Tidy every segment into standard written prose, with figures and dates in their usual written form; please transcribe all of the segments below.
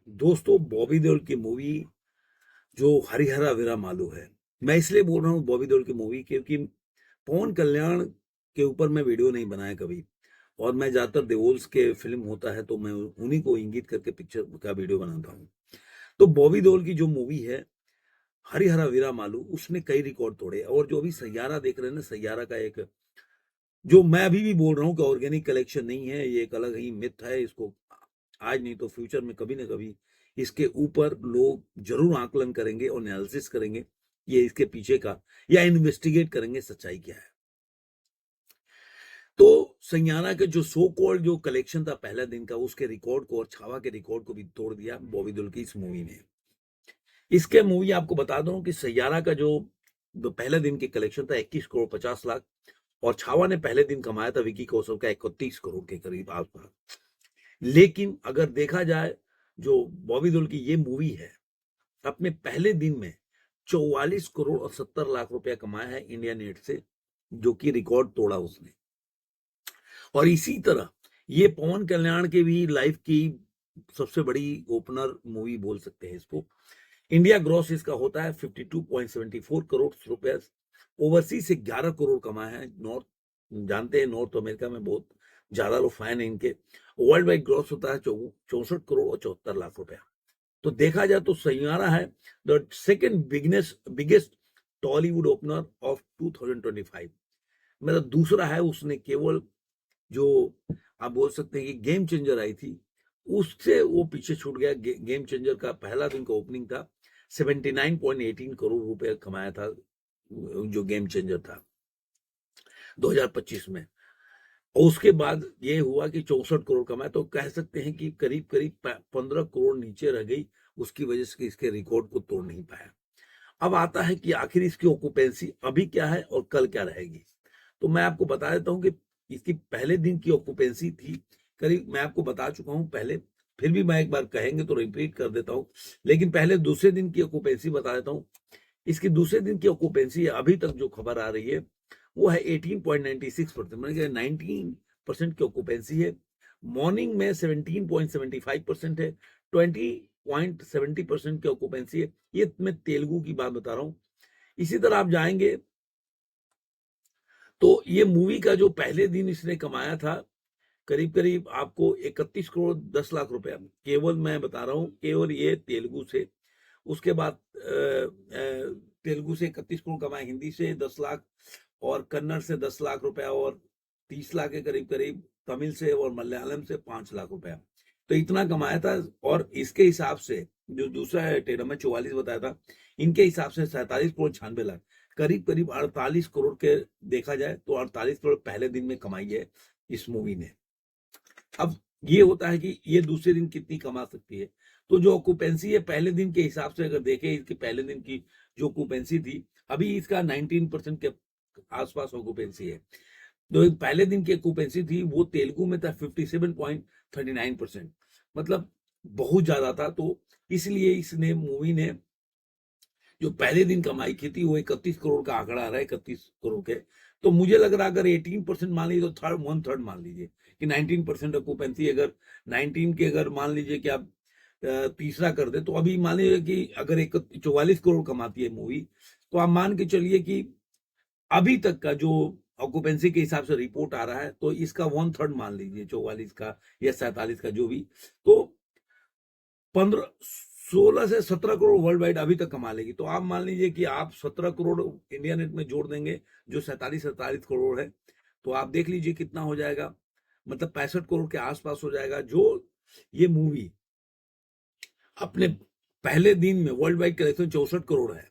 दोस्तों, बॉबी देओल की मूवी जो हरिहरा वीरामालू है। मैं इसलिए बोल रहा हूँ बॉबी देओल की मूवी क्योंकि पवन कल्याण के ऊपर मैं वीडियो नहीं बनाया कभी। और मैं ज्यादातर देओल्स के फिल्म होता है तो मैं उन्हीं को इंगित करके पिक्चर का वीडियो बनाता हूँ। तो बॉबी देओल की जो मूवी है हरिहरा वीरामालू, उसने कई रिकॉर्ड तोड़े। और जो अभी सैयारा देख रहे हैं ना, सैयारा का एक, जो मैं अभी भी बोल रहा हूँ कि ऑर्गेनिक कलेक्शन नहीं है, ये एक अलग ही मिथ है। इसको आज नहीं तो फ्यूचर में कभी ना कभी इसके ऊपर लोग जरूर आकलन करेंगे और एनालिसिस करेंगे, ये इसके पीछे का, या इन्वेस्टिगेट करेंगे सच्चाई क्या है। तो सैयारा के जो सो कॉल्ड जो कलेक्शन था पहला दिन का, उसके रिकॉर्ड को और छावा के रिकॉर्ड को भी तोड़ दिया बॉबी देओल की इस मूवी ने। इसके मूवी आपको बता दूं कि सैयारा का जो पहले दिन की कलेक्शन था 21 करोड़ 50 लाख, और छावा ने पहले दिन कमाया था विकी कौशल का 31 करोड़ के करीब आसपास। लेकिन अगर देखा जाए, जो बॉबी देओल की ये मूवी है, अपने पहले दिन में 44 करोड़ और 70 लाख रुपया कमाया है इंडिया नेट से, जो कि रिकॉर्ड तोड़ा उसने। और इसी तरह ये पवन कल्याण के भी लाइफ की सबसे बड़ी ओपनर मूवी बोल सकते हैं इसको। इंडिया ग्रॉस इसका होता है 52.74 करोड़ रुपए। ओवरसीज से 11 करोड़ कमाया है। नॉर्थ, जानते हैं नॉर्थ अमेरिका में बहुत ज्यादा लोग फैन है इनके। वर्ल्ड वाइड ग्रॉस होता है 64 करोड़ और 74 लाख रुपया। तो देखा जाए तो सैयारा है the second biggest Tollywood opener of 2025। मतलब दूसरा है, उसने केवल जो आप बोल सकते हैं कि गेम चेंजर आई थी, उससे वो पीछे छूट गया। गेम चेंजर का पहला दिन का ओपनिंग था, 79.18 करोड़ रुपए कमाया था जो गेम चेंजर था 2025 में। और उसके बाद ये हुआ कि 64 करोड़ कमाया, तो कह सकते हैं कि करीब करीब 15 करोड़ नीचे रह गई। उसकी वजह से इसके रिकॉर्ड को तोड़ नहीं पाया। अब आता है कि आखिर इसकी ऑक्यूपेंसी अभी क्या है और कल क्या रहेगी। तो मैं आपको बता देता हूं कि इसकी पहले दिन की ऑक्यूपेंसी थी करीब, मैं आपको बता चुका हूं पहले, फिर भी मैं एक बार कहेंगे तो रिपीट कर देता हूं। लेकिन पहले दूसरे दिन की ऑक्यूपेंसी बता देता हूं। इसकी दूसरे दिन की ऑक्यूपेंसी अभी तक जो खबर आ रही है वो है 18.96%, मतलब 19% की ऑक्यूपेंसी है। मॉर्निंग में 17.75% है। 20.70% की ऑक्यूपेंसी है। ये मैं तेलुगु की बात बता रहा हूं। इसी तरह आप जाएंगे तो ये मूवी का जो पहले दिन इसने कमाया था करीब करीब आपको 31 करोड़ 10 लाख रुपया, केवल मैं बता रहा हूँ केवल ये तेलुगु से। उसके बाद तेलुगु से 31 करोड़ कमाए, हिंदी से 10 लाख, और कन्नड़ से 10 लाख रुपया, और 30 लाख के करीब करीब तमिल से और मलयालम से 5 लाख रुपया। तो इतना कमाया था। और इसके हिसाब से जो दूसरा है टेढ़ा में 44 बताया था, इनके हिसाब से 47 करोड़ 96 लाख, करीब करीब 48 करोड़ के देखा जाए तो 48 करोड़ पहले दिन में कमाई है इस मूवी ने। अब ये होता है कि ये दूसरे दिन कितनी कमा सकती है। तो जो ऑक्यूपेंसी है पहले दिन के हिसाब से अगर देखें, इसके पहले दिन की जो ऑक्यूपेंसी थी, अभी इसका 19% के आसपास ऑक्यूपेंसी है। जो पहले दिन की ऑक्यूपेंसी थी वो तेलुगु में था 57.39%, मतलब बहुत ज्यादा था। तो इसलिए इसने मूवी ने जो पहले दिन कमाई की थी वो 31 करोड़ का आंकड़ा आ रहा है, 31 करोड़ के। तो मुझे लग रहा है अगर 18% मान लीजिए तो थर्ड 1/3 मान लीजिए कि 19% ऑक्यूपेंसी, अगर 19 के अगर मान लीजिए कि आप तीसरा कर दे, तो अभी मान लीजिए कि अगर 44 करोड़ कमाती है मूवी, तो आप मान के चलिए कि अभी तक का जो ऑक्यूपेंसी के हिसाब से रिपोर्ट आ रहा है, तो इसका 1/3 मान लीजिए, 44 का या 47 का जो भी, तो 15 16 से 17 करोड़ वर्ल्ड वाइड अभी तक कमा लेगी। तो आप मान लीजिए कि आप 17 करोड़ इंडिया नेट में जोड़ देंगे, जो 47 करोड़ है, तो आप देख लीजिए कितना हो जाएगा, मतलब 65 करोड़ के आसपास हो जाएगा। जो ये मूवी अपने पहले दिन में वर्ल्ड वाइड कलेक्शन 64 करोड़ है,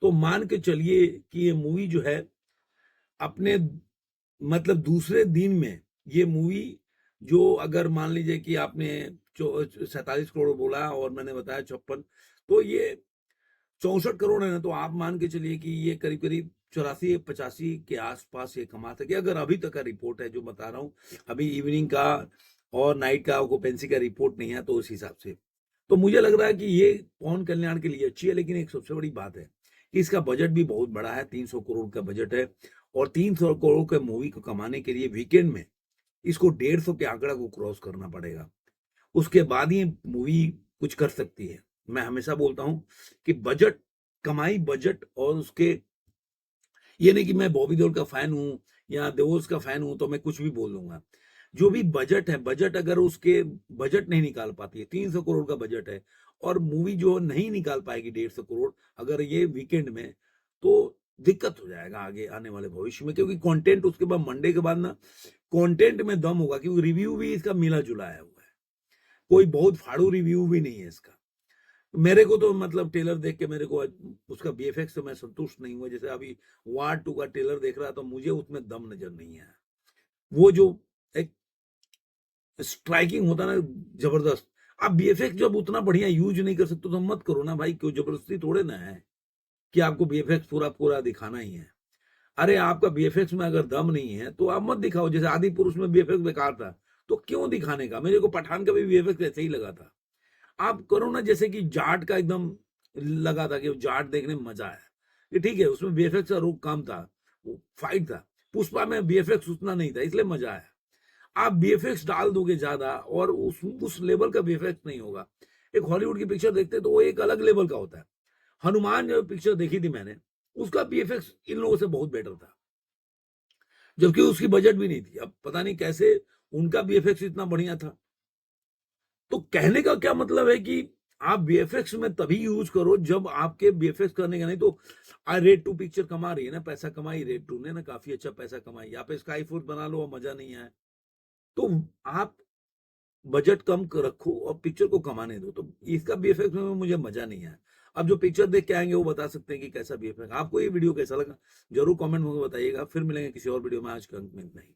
तो मान के चलिए कि ये मूवी जो है अपने, मतलब दूसरे दिन में ये मूवी, जो अगर मान लीजिए कि आपने 47 करोड़ बोला और मैंने बताया 56, तो ये 64 करोड़ है ना, तो आप मान के चलिए कि ये करीब करीब 84-85 के आसपास ये कमा सके, अगर अभी तक का रिपोर्ट है जो बता रहा हूँ। अभी इवनिंग का और नाइट का ऑक्यूपेंसी का रिपोर्ट नहीं है, तो उस हिसाब से तो मुझे लग रहा है कि ये पवन कल्याण के लिए अच्छी है। लेकिन एक सबसे बड़ी बात है कि इसका बजट भी बहुत बड़ा है, 300 करोड़ का बजट है। और 300 करोड़ के मूवी को कमाने के लिए वीकेंड में इसको 150 के आंकड़ा को क्रॉस करना पड़ेगा। उसके बाद ही मूवी कुछ कर सकती है। मैं हमेशा बोलता हूं कि बजट, कमाई, बजट और उसके, ये नहीं कि मैं बॉबी देओल का फैन हूं या देओल का फैन हूं तो मैं कुछ भी बोल दूंगा। जो भी बजट है, बजट अगर उसके बजट नहीं निकाल पाती है, 300 करोड़ का बजट है और मूवी जो नहीं निकाल पाएगी 150 करोड़ अगर ये वीकेंड में, तो दिक्कत हो जाएगा आगे आने वाले भविष्य में, क्योंकि कंटेंट उसके बाद मंडे के बाद ना कंटेंट में दम होगा, क्योंकि रिव्यू भी इसका मिला जुलाया हुआ है, कोई बहुत फाड़ू रिव्यू भी नहीं है इसका। मेरे को तो मतलब ट्रेलर देख के मेरे को उसका बीएफएक्स से मैं संतुष्ट नहीं हुआ। जैसे अभी वार 2 का ट्रेलर देख रहा तो मुझे उसमें दम नजर नहीं आया। वो जो एक स्ट्राइकिंग होता ना जबरदस्त, आप बीएफएक्स जब उतना बढ़िया यूज नहीं कर सकते तो मत करो ना भाई, क्यों जबरदस्ती थोड़े ना है कि आपको बीएफएक्स पूरा पूरा दिखाना ही है। अरे आपका बीएफएक्स में अगर दम नहीं है तो आप मत दिखाओ। जैसे आदि पुरुष में बीएफएक्स बेकार था तो क्यों दिखाने का, मेरे को पठान का भी बीएफएक्स ऐसे ही लगा था। आप करो ना जैसे कि जाट का एकदम लगा था कि जाट देखने में मजा आया, ये ठीक है, उसमें बीएफएक्स का रोक काम था, वो फाइट था। पुष्पा में बीएफएक्स उतना नहीं था इसलिए मजा आया। आप बीएफएक्स डाल दोगे ज्यादा और उस लेवल का बीएफएक्स नहीं होगा। एक हॉलीवुड की पिक्चर देखते तो वो एक अलग लेवल का होता है। हनुमान जो पिक्चर देखी थी मैंने, उसका बीएफएक्स इन लोगों से बहुत बेटर था, जबकि उसकी बजट भी नहीं थी। अब पता नहीं कैसे उनका बीएफएक्स इतना बढ़िया था। तो कहने का क्या मतलब है कि आप बीएफएक्स में तभी यूज करो जब आपके बीएफएक्स करने का, नहीं तो रेड 2 पिक्चर कमा रही है ना, पैसा कमाई रेड 2 ने ना, काफी अच्छा पैसा कमाई। यहाँ पे स्काई फोर्स बना लो और मजा नहीं आया तो आप बजट कम रखो और पिक्चर को कमाने दो। तो इसका बीएफएक्स में मुझे मजा नहीं आया। अब जो पिक्चर देख के आएंगे वो बता सकते हैं कि कैसा बीएफएक्स। आपको ये वीडियो कैसा लगा जरूर कमेंट में बताइएगा। फिर मिलेंगे किसी और वीडियो में, आज के अंत में इतना ही।